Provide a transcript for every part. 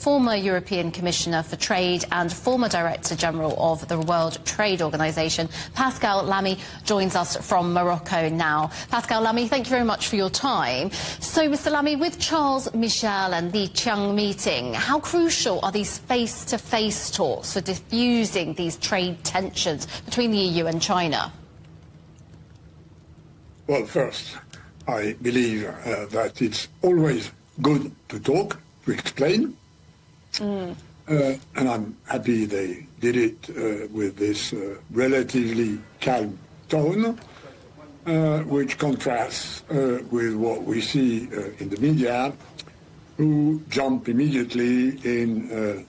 Former European Commissioner for Trade and former Director-General of the World Trade Organization, Pascal Lamy, joins us from Morocco now. Pascal Lamy, thank you very much for your time. So, Mr. Lamy, with Charles Michel and the Qiang meeting, how crucial are these face-to-face talks for diffusing these trade tensions between the EU and China? Well, first, I believe that it's always good to talk, to explain. And I'm happy they did it with this relatively calm tone, which contrasts with what we see in the media, who jump immediately in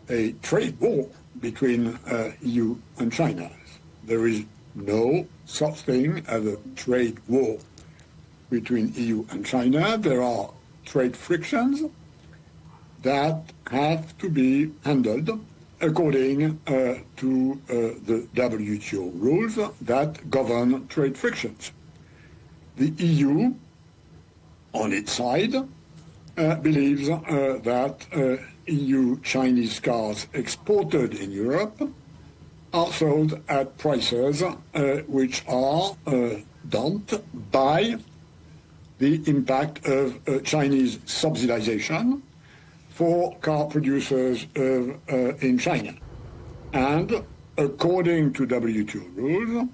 a trade war between EU and China. There is no such thing as a trade war between EU and China. There are trade frictions that have to be handled according to the WTO rules that govern trade frictions. The EU, on its side, believes that EU-Chinese cars exported in Europe are sold at prices which are damped by the impact of Chinese subsidization for car producers in China. And according to WTO rules,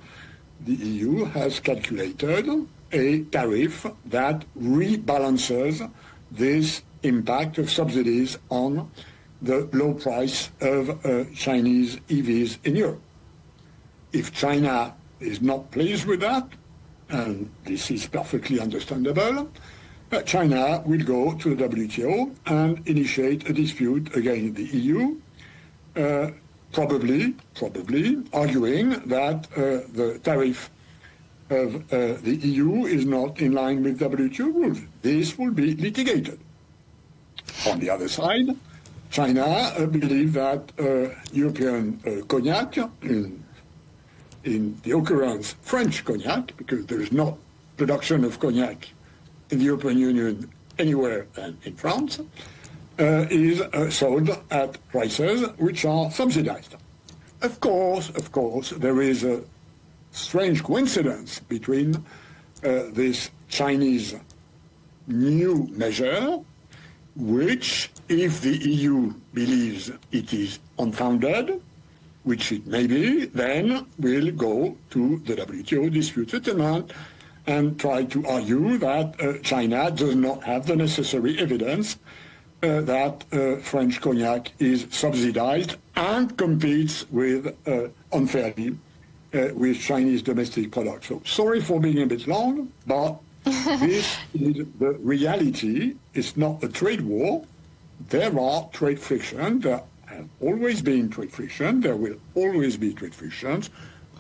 the EU has calculated a tariff that rebalances this impact of subsidies on the low price of Chinese EVs in Europe. If China is not pleased with that, and this is perfectly understandable, China will go to the WTO and initiate a dispute against the EU, probably arguing that the tariff of the EU is not in line with WTO rules. This will be litigated. On the other side, China believes that European cognac, in the occurrence French cognac, because there is no production of cognac in the European Union anywhere than in France, is sold at prices which are subsidized. Of course, there is a strange coincidence between this Chinese new measure, which, if the EU believes it is unfounded, which it may be, then will go to the WTO dispute settlement and try to argue that China does not have the necessary evidence that French cognac is subsidized and competes with unfairly with Chinese domestic products. So sorry for being a bit long, but this is the reality. It's not a trade war. There are trade frictions. There have always been trade frictions. There will always be trade frictions.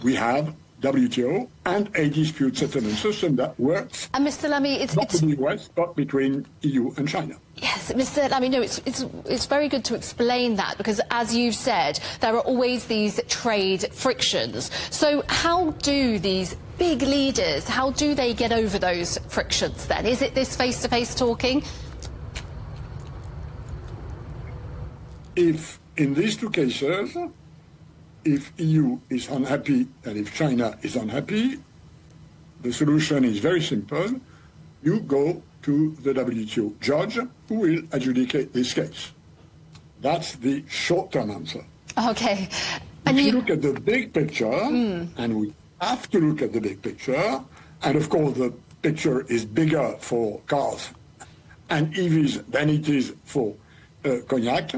We have WTO and a dispute settlement system that works. And Mr. Lamy, it's not in the US, but between EU and China. Yes, Mr. Lamy, no, it's very good to explain that, because as you've said, there are always these trade frictions. So how do these big leaders, how do they get over those frictions then? Is it this face-to-face talking? If in these two cases, if EU is unhappy and if China is unhappy, the solution is very simple. You go to the WTO judge who will adjudicate this case. That's the short-term answer. Okay. If you look at the big picture, and we have to look at the big picture, and of course the picture is bigger for cars and EVs than it is for cognac,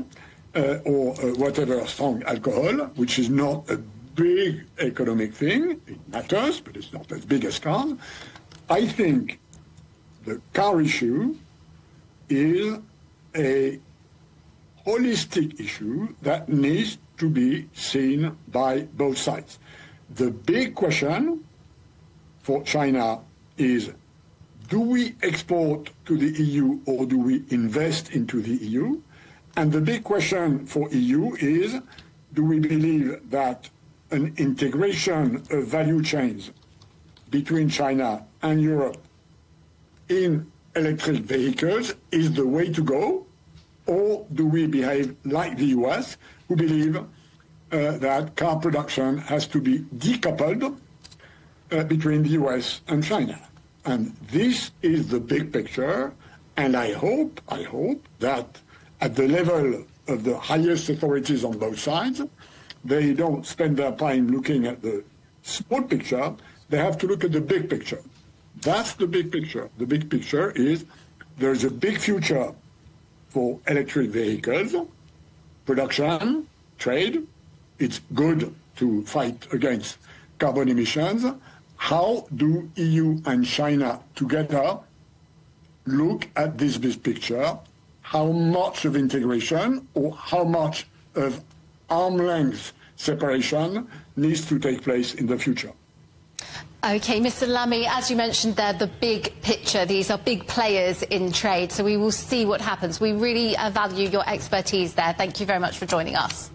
or whatever strong alcohol, which is not a big economic thing. It matters, but it's not as big as cars. I think the car issue is a holistic issue that needs to be seen by both sides. The big question for China is, do we export to the EU or do we invest into the EU? And the big question for EU is, do we believe that an integration of value chains between China and Europe in electric vehicles is the way to go, or do we behave like the US, who believe that car production has to be decoupled between the US and China? And this is the big picture, and I hope that at the level of the highest authorities on both sides, they don't spend their time looking at the small picture. They have to look at the big picture. That's the big picture. The big picture is there's a big future for electric vehicles, production, trade. It's good to fight against carbon emissions. How do EU and China together look at this big picture? How much of integration or how much of arm's length separation needs to take place in the future? OK, Mr Lamy, as you mentioned there, the big picture, these are big players in trade, so we will see what happens. We really value your expertise there. Thank you very much for joining us.